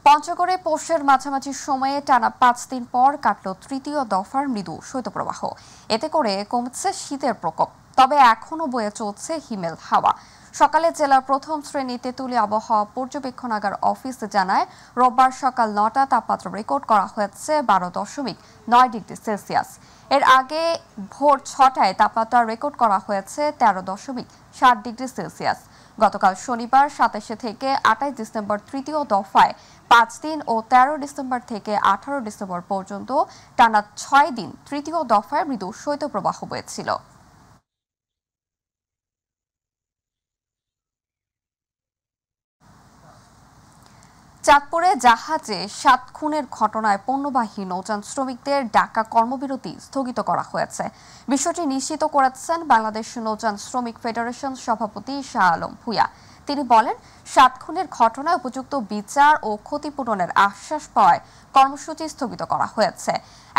পঞ্চগড়ে পৌষের মাঝামাঝি সময়ে টানা 5 দিন পর কাটল তৃতীয় দফার মৃদু শৈত্যপ্রবাহ। এতে করে কমছে শীতের প্রকোপ, তবে এখনও বয়ে চলছে হিমেল হাওয়া। সকালে জেলার প্রথম শ্রেণী তেঁতুলিয়া আবহাওয়া পর্যবেক্ষণাগার অফিস জানায়, রোববার সকাল 9টা তাপমাত্রা রেকর্ড করা হয়েছে 12.9 ডিগ্রি সেলসিয়াস। এর আগে ভোর 6টায় তাপমাত্রা রেকর্ড করা হয়েছে 13.7 ডিগ্রি সেলসিয়াস। গতকাল শনিবার 27 থেকে 28 ডিসেম্বর তৃতীয় দফায় 5 দিন ও 13 ডিসেম্বর থেকে 18 ডিসেম্বর পর্যন্ত টানা 6 দিন তৃতীয় দফায় মৃদু শৈত্যপ্রবাহ বয়েছিল। চাঁদপুরে জাহাজে 7 খুনের ঘটনায় পণ্যবাহী নৌযান শ্রমিকদের ডাকা কর্মবিরতি স্থগিত করা হয়েছে। বিষয়টি নিশ্চিত করেছেন বাংলাদেশ নৌযান শ্রমিক ফেডারেশন সভাপতি শাহ আলম ভূঁইয়া। তিনি বলেন, 7 খুনের ঘটনায় উপযুক্ত বিচার ও ক্ষতিপূরণের আশ্বাস পাওয়ায় কর্মসূচি স্থগিত করা হয়েছে।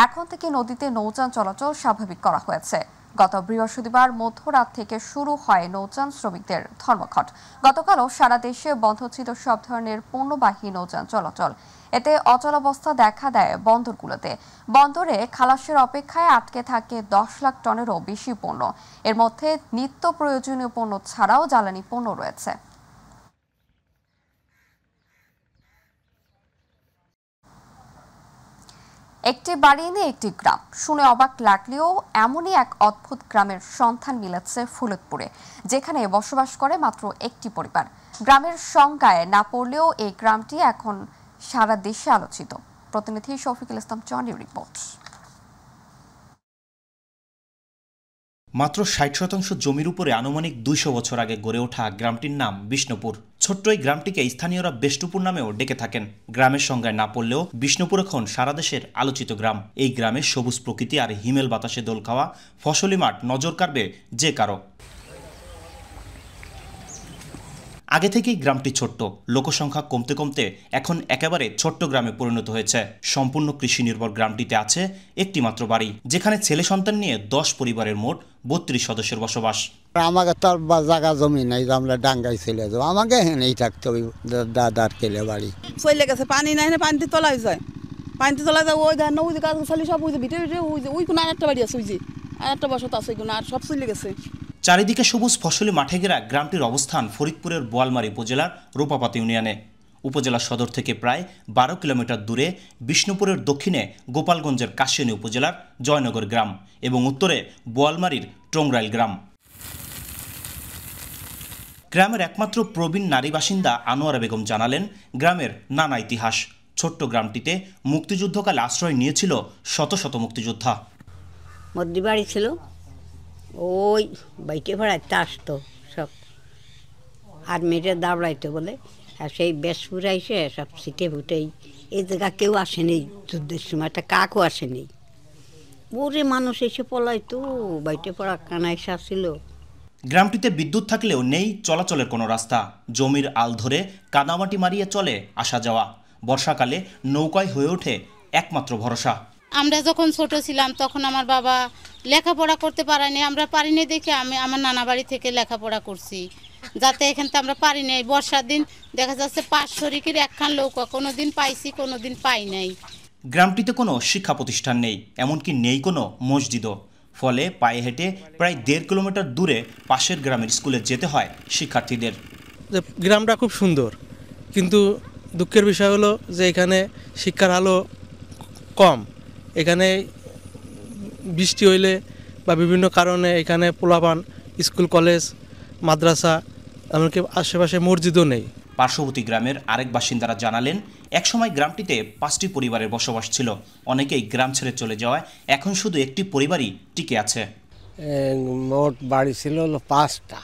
এখন থেকে নদীতে নৌযান চলাচল স্বাভাবিক করা হয়েছে। গত বৃহস্পতিবার মধ্যরাত থেকে শুরু হয় নৌযান শ্রমিকদের ধর্মঘট। গতকালও সারা দেশে বন্ধ ছিল সব ধরনের পণ্যবাহী নৌযান চলাচল। এতে অচলাবস্থা দেখা দেয় বন্দরগুলোতে। বন্দরে খালাসের অপেক্ষায় আটকে থাকে 10 লাখ টনেরও বেশি পণ্য। এর মধ্যে নিত্য প্রয়োজনীয় পণ্য ছাড়াও জ্বালানি পণ্য রয়েছে। একটি বাড়ি নিয়ে একটি গ্রাম, শুনে অবাক লাগলেও এমনই এক অদ্ভুত গ্রামের সন্ধান মিলেছে ফরিদপুরে, যেখানে বসবাস করে মাত্র একটি পরিবার। গ্রামের সংজ্ঞায় না পড়লেও এই গ্রামটি এখন সারা দেশে আলোচিত। প্রতিনিধি শফিকুল ইসলাম জনির রিপোর্ট। মাত্র 60% জমির উপরে আনুমানিক 200 বছর আগে গড়ে ওঠা গ্রামটির নাম বিষ্ণুপুর। ছোট্ট এই গ্রামটিকে স্থানীয়রা বেষ্টুপুর নামেও ডেকে থাকেন। গ্রামের সংজ্ঞায় না পড়লেও বিষ্ণুপুর এখন সারা দেশের আলোচিত গ্রাম। এই গ্রামের সবুজ প্রকৃতি আর হিমেল বাতাসে দোল খাওয়া ফসলি মাঠ নজর কাড়বে যে কারো। আগে থেকেই গ্রামটি ছোট্ট, লোকসংখ্যা কমতে কমতে এখন একেবারে ছোট্ট গ্রামে পরিণত হয়েছে। সম্পূর্ণ কৃষি নির্ভর গ্রামটিতে আছে একটি মাত্র বাড়ি, যেখানে ছেলে সন্তান নিয়ে 10 পরিবারের মোট 32 সদস্যের বসবাস। আমাকে তো জায়গা জমি নাই, আমরা ডাঙ্গাই চলে যাবো, আমাকে হেনেই থাকতে হবে। দাদার কেলে বাড়ি চলে গেছে, পানি নাই, পানিতে তোলাই যায়, পানিতে তোলা যায়। ওই ধান ওই গাছ গাছালি সব ওই ভিতরে ওই কোনো আরেকটা বাড়ি আছে, ওই যে আরেকটা বসত আছে, কোনো আর সব চলে গেছে। চারিদিকে সবুজ ফসলি মাঠে ঘেরা গ্রামটির অবস্থান ফরিদপুরের বোয়ালমারী উপজেলার রূপাপাত ইউনিয়নে। উপজেলা সদর থেকে প্রায় 12 কিলোমিটার দূরে বিষ্ণুপুরের দক্ষিণে গোপালগঞ্জের কাশিয়ানী উপজেলার জয়নগর গ্রাম এবং উত্তরে বোয়ালমারীর টংরাইল গ্রাম। গ্রামের একমাত্র প্রবীণ নারী বাসিন্দা আনোয়ারা বেগম জানালেন, গ্রামের নানা ইতিহাস। ছোট্ট গ্রামটিতে মুক্তিযুদ্ধকালে আশ্রয় নিয়েছিল শত শত মুক্তিযোদ্ধা। মদ্দি বাড়ি ছিল, ওই বাইকে ভাড়াইতে আসতো সব, আর মেয়েটা দাবড়াইতো বলে, আর সেই বেশপুর আইসে সব সিটে ফুটেই এই জায়গা কেউ আসেনি, যুদ্ধের সময় একটা কাকও আসেনি। ওরে মানুষ এসে পলাইতো, বাইটে পড়া কানাইসা ছিল। গ্রামটিতে বিদ্যুৎ থাকলেও নেই চলাচলের কোনো রাস্তা। জমির আল ধরে কাদামাটি মারিয়ে চলে আসা যাওয়া। বর্ষাকালে নৌকায় হয়ে ওঠে একমাত্র ভরসা। আমরা যখন ছোট ছিলাম তখন আমার বাবা লেখাপড়া করতে পারেনি, আমরা পারিনি দেখে আমি আমার নানা বাড়ি থেকে লেখাপড়া করছি, যাতে এখান থেকে আমরা পারিনি। বর্ষার দিন দেখা যাচ্ছে 5 শরিকের একখান নৌকা কোনোদিন পাইছি, কোনোদিন পাই নাই। গ্রামটিতে কোনো শিক্ষা প্রতিষ্ঠান নেই, এমনকি নেই কোনো মসজিদও। ফলে পায়ে হেঁটে প্রায় 1.5 কিলোমিটার দূরে পাশের গ্রামের স্কুলে যেতে হয় শিক্ষার্থীদের। গ্রামটা খুব সুন্দর, কিন্তু দুঃখের বিষয় হলো যে এখানে শিক্ষার আলো কম। এখানে বৃষ্টি হইলে বা বিভিন্ন কারণে এখানে পোলাপান স্কুল কলেজ মাদ্রাসা এমনকি আশেপাশে মসজিদও নেই। পার্শ্ববর্তী গ্রামের আরেক বাসিন্দারা জানালেন, একসময় গ্রামটিতে 5টি পরিবারের বসবাস ছিল। অনেকেই গ্রাম ছেড়ে চলে যাওয়ায় এখন শুধু একটি পরিবারই টিকে আছে। মোট বাড়ি ছিল হলো 5টা,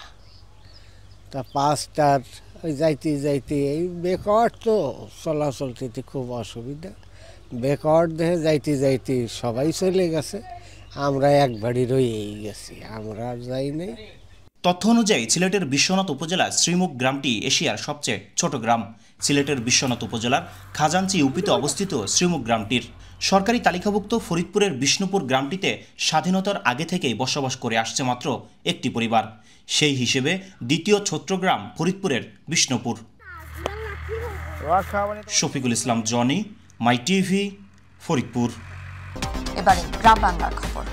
তা 5টার ওই যাইতে যাইতে এই বেকওয়ার্ড তো চলাচল করতে খুব অসুবিধা। বেকওয়ার্ড দেখে যাইতে যাইতে সবাই চলে গেছে, আমরা এক বাড়ি রয়েই গেছি, আমরা যাই নাই। তথ্য অনুযায়ী সিলেটের বিশ্বনাথ উপজেলার শ্রীমুখ গ্রামটি এশিয়ার সবচেয়ে ছোট গ্রাম। সিলেটের বিশ্বনাথ উপজেলার খাজাঞ্চি ইউপিতে অবস্থিত শ্রীমুখ গ্রামটির সরকারি তালিকাভুক্ত ফরিদপুরের বিষ্ণুপুর গ্রামটিতে স্বাধীনতার আগে থেকেই বসবাস করে আসছে মাত্র একটি পরিবার। সেই হিসেবে দ্বিতীয় ছোট্ট গ্রাম ফরিদপুরের বিষ্ণুপুর। শফিকুল ইসলাম জনি, মাই টিভি, ফরিদপুর। এবারে গ্রাম বাংলার খবর।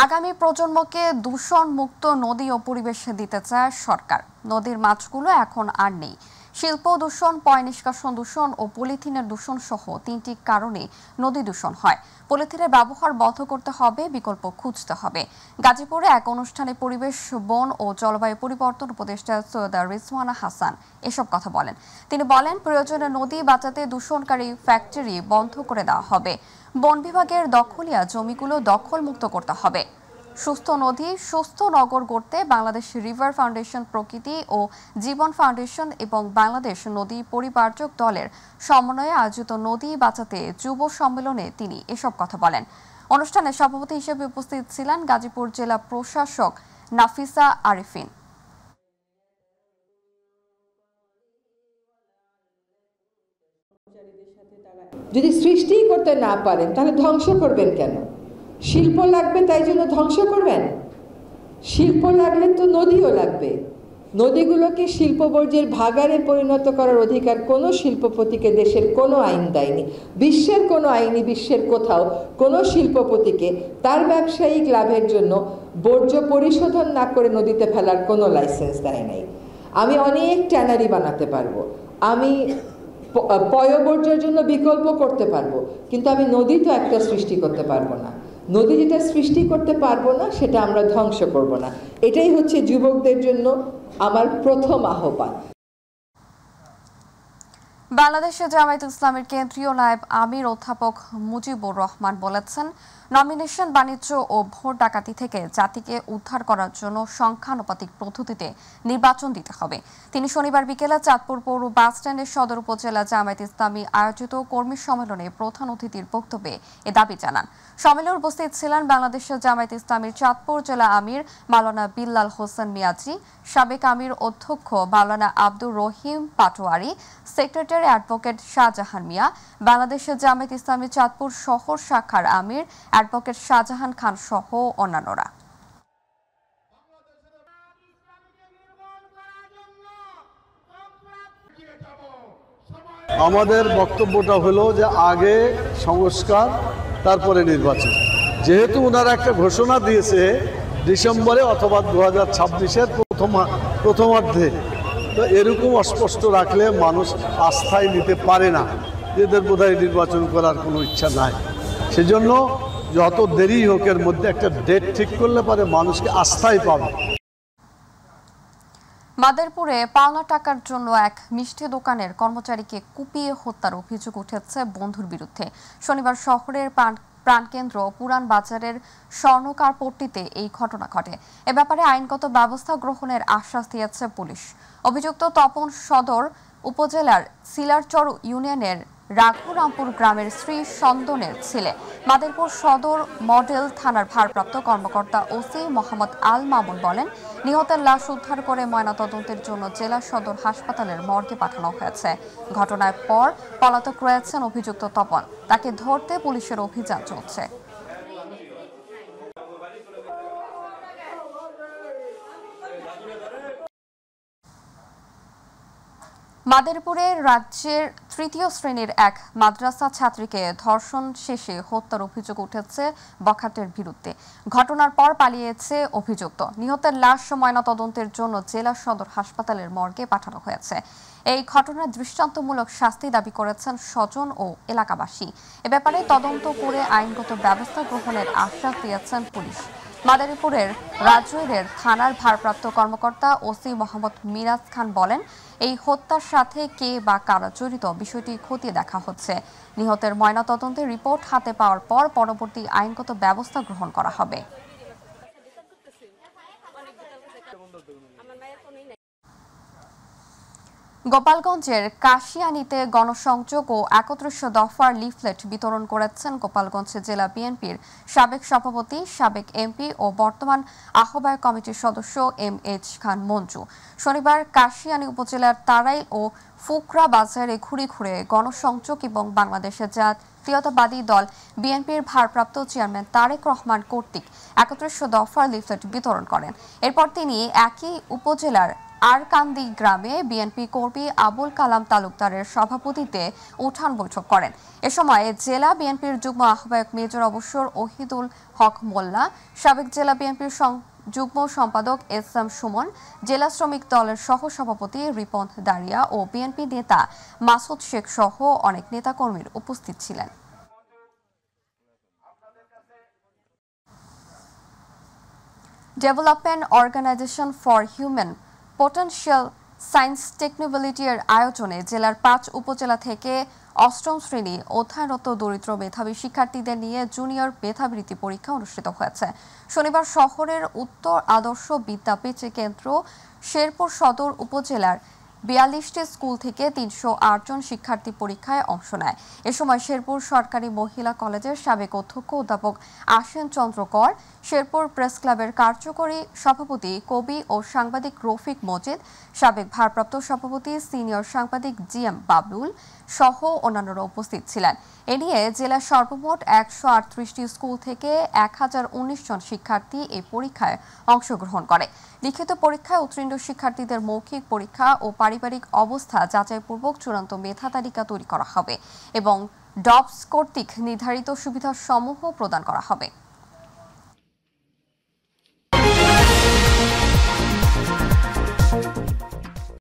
আগামী প্রজন্মকে দূষণ মুক্ত নদী ও পরিবেশে দিতে চায় সরকার। নদীর মাছগুলো এখন আর নেই। শিল্প দূষণ, পয় নিষ্কাশন দূষণ ও পলিথিনের দূষণ সহ 3টি কারণে নদী দূষণ হয়। পলিথিনের ব্যবহার বন্ধ করতে হবে, বিকল্প খুঁজতে হবে। গাজীপুরে এক অনুষ্ঠানে পরিবেশ, বন ও জলবায়ু পরিবর্তন উপদেষ্টা সৈয়দা রিজওয়ানা হাসান এসব কথা বলেন। তিনি বলেন, প্রয়োজনে নদী বাঁচাতে দূষণকারী ফ্যাক্টরি বন্ধ করে দেওয়া হবে। বন বিভাগের দখলিয়া জমিগুলো দখলমুক্ত করতে হবে। সুস্থ নদী, সুস্থ নগর গড়তে বাংলাদেশ রিভার ফাউন্ডেশন, প্রকৃতি ও জীবন ফাউন্ডেশন এবং বাংলাদেশ নদী পরিপার্যক দলের সমন্বয়ে আয়োজিত নদী বাঁচাতে যুব সম্মেলনে তিনি এসব কথা বলেন। অনুষ্ঠানে সভাপতি হিসেবে উপস্থিত ছিলেন গাজীপুর জেলা প্রশাসক নাফিসা আরিফিন। যদি সৃষ্টি করতে না পারেন তাহলে ধ্বংস করবেন কেন? শিল্প লাগবে তাই জন্য ধ্বংস করবেন? শিল্প লাগলে তো নদীও লাগবে। নদীগুলোকে শিল্প বর্জ্যের ভাগাড়ে পরিণত করার অধিকার কোনো শিল্পপতিকে দেশের কোনো আইন দেয়নি। বিশ্বের কোনো আইনই বিশ্বের কোথাও কোনো শিল্পপতিকে তার ব্যবসায়িক লাভের জন্য বর্জ্য পরিশোধন না করে নদীতে ফেলার কোনো লাইসেন্স দেয় নাই। আমি অনেক ট্যানারি বানাতে পারবো, আমি পয়বর্জ্যের জন্য বিকল্প করতে পারবো, কিন্তু আমি নদী তো একটা সৃষ্টি করতে পারবো না। নদী যেটা সৃষ্টি করতে পারবো না সেটা আমরা ধ্বংস করব না। এটাই হচ্ছে যুবকদের জন্য আমার প্রথম আহ্বান। বাংলাদেশের জামায়াত ইসলামের কেন্দ্রীয় নায়েব আমির অধ্যাপক মুজিবুর রহমান বলেছেন, নমিনেশন, বাণিজ্য ও ভোট ডাকাতি থেকে জাতিকে উদ্ধার করার জন্য সংখ্যানুপাতিক পদ্ধতিতে নির্বাচন দিতে হবে। তিনি শনিবার বিকেলে চাঁদপুর পৌর বাস স্ট্যান্ডের সদর উপজেলা জামায়াত ইসলামী আয়োজিত কর্মী সম্মেলনে প্রধান অতিথির বক্তব্যে এ দাবি জানান। সম্মেলনে উপস্থিত ছিলেন বাংলাদেশের জামায়াত ইসলামীর চাঁদপুর জেলা আমির মাওলানা বিল্লাল হোসেন মিয়াজি, সাবেক আমির অধ্যক্ষ মাওলানা আব্দুর রহিম পাটোয়ারি, সেক্রেটারি অ্যাডভোকেট শাহজাহান মিয়া, বাংলাদেশের জামায়াত ইসলামী চাঁদপুর শহর শাখার আমির অ্যাডভোকেট শাহজাহান খান সহ অন্যান্যরা। আমাদের বক্তব্যটা হলো যে আগে সংস্কার, তারপরে নির্বাচন। যেহেতু ওনারা একটা ঘোষণা দিয়েছে ডিসেম্বরে অথবা 2026-এর প্রথমার্ধে, তো এরকম অস্পষ্ট রাখলে মানুষ আস্থায় নিতে পারে না, এদের বোধহয় নির্বাচন করার কোনো ইচ্ছা নাই। সেজন্য যত দেরি হোক এর মধ্যে একটা ডেট ঠিক করলে পারে মানুষকে আস্থায় পাবে। মাদারীপুরে পাওনা টাকার জন্য এক মিষ্টি দোকানের কর্মচারীকে কুপিয়ে হত্যার অভিযোগ উঠেছে বন্ধুর বিরুদ্ধে। শনিবার শহরের প্রাণকেন্দ্র পুরান বাজারের স্বর্ণকারপট্টিতে এই ঘটনা ঘটে। এ ব্যাপারে আইনগত ব্যবস্থা গ্রহণের আশ্বাস দিয়েছে পুলিশ। অভিযুক্ত তপন সদর উপজেলার সিলারচর ইউনিয়নের রাঘুরামপুর গ্রামের শ্রী সন্দনের ছেলে। মাদারীপুর সদর মডেল থানার ভারপ্রাপ্ত কর্মকর্তা ওসি মোহাম্মদ আল মামুন বলেন, নিহতের লাশ উদ্ধার করে ময়নাতদন্তের জন্য জেলা সদর হাসপাতালের মর্গে পাঠানো হয়েছে। ঘটনার পর পলাতক রয়েছেন অভিযুক্ত তপন। তাকে ধরতে পুলিশের অভিযান চলছে। মাদারীপুরে রাজ্যের 3য় শ্রেণীর এক মাদ্রাসা ছাত্রীকে ধর্ষণ শেষে হত্যার অভিযোগ উঠেছে বখাটের বিরুদ্ধে। ঘটনার পর পালিয়েছে অভিযুক্ত। নিহতের লাশ ময়নাতদন্তের জন্য জেলা সদর হাসপাতালের মর্গে পাঠানো হয়েছে। এই ঘটনার দৃষ্টান্তমূলক শাস্তি দাবি করেছেন স্বজন ও এলাকাবাসী। এ ব্যাপারে তদন্ত করে আইনগত ব্যবস্থা গ্রহণের আশ্বাস দিয়েছেন পুলিশ। মাদারীপুরের রাজৈরের থানার ভারপ্রাপ্ত কর্মকর্তা ওসি মোহাম্মদ মিরাজ খান বলেন, এই হত্যার সাথে কে বা কারা জড়িত বিষয়টি খতিয়ে দেখা হচ্ছে। নিহতের ময়নাতদন্তের রিপোর্ট হাতে পাওয়ার পর পরবর্তী আইনগত ব্যবস্থা গ্রহণ করা হবে। গোপালগঞ্জের কাশিয়ানীতে গণসংযোগ ও ৩১ দফার লিফলেট বিতরণ করেছেন গোপালগঞ্জ জেলা বিএনপির সাবেক সভাপতি, সাবেক এমপি ও বর্তমান আহ্বায়ক কমিটির সদস্য MH খান মঞ্জু। শনিবার কাশিয়ানী উপজেলার তারাইল ও ফুকরা বাজারে ঘুরে ঘুরে গণসংযোগ এবং বাংলাদেশের জাতীয়তাবাদী দল বিএনপির ভারপ্রাপ্ত চেয়ারম্যান তারেক রহমান কর্তৃক ৩১ দফার লিফলেট বিতরণ করেন। এরপর তিনি একই উপজেলার আরকান্দি গ্রামে বিএনপি কর্মী আবুল কালাম তালুকদারের সভাপতিত্বে উঠান বৈঠক করেন। এ সময় জেলা বিএনপির যুগ্ম আহ্বায়ক মেজর অবসর ওহিদুল হক মোল্লা, সাবেক জেলা বিএনপির যুগ্ম সম্পাদক এস.এম. সুমন, জেলা শ্রমিক দলের সহসভাপতি রিপন দারিয়া ও বিএনপি নেতা মাসুদ শেখ সহ অনেক নেতাকর্মীর উপস্থিত ছিলেন। Development Organisation for Human Potential Science Technology এর আয়োজনে জেলার ৫ উপজেলা থেকে অষ্টম শ্রেণী অধ্যয়নরত দরিদ্র মেধাবী শিক্ষার্থীদের নিয়ে জুনিয়র মেধাবৃত্তি পরীক্ষা অনুষ্ঠিত হয়েছে। শনিবার শহরের উত্তর আদর্শ বিদ্যাপীঠ কেন্দ্র শেরপুর সদর উপজেলার ৪২টি স্কুল থেকে ৩০৮ জন শিক্ষার্থী পরীক্ষায় অংশ নেয়। এ সময় শেরপুর সরকারি মহিলা কলেজের সাবেক অধ্যক্ষ অধ্যাপক আশেন চন্দ্র কর, শেরপুর প্রেস ক্লাবের কার্যকরী সভাপতি কবি ও সাংবাদিক রফিক মজিদ, সাবেক ভারপ্রাপ্ত সভাপতি সিনিয়র সাংবাদিক জি.এম. বাবলুল সহ অন্যান্যরা উপস্থিত ছিলেন। এ নিয়ে জেলার সর্বমোট ১৩৮টি স্কুল থেকে ১০১৯ জন শিক্ষার্থী এই পরীক্ষায় অংশগ্রহণ করে। লিখিত পরীক্ষায় উত্তীর্ণ শিক্ষার্থীদের মৌখিক পরীক্ষা ও পারিবারিক অবস্থা যাচাইপূর্বক চূড়ান্ত মেধা তালিকা তৈরি করা হবে এবং ডবস কর্তৃক নির্ধারিত সুবিধাসমূহ প্রদান করা হবে।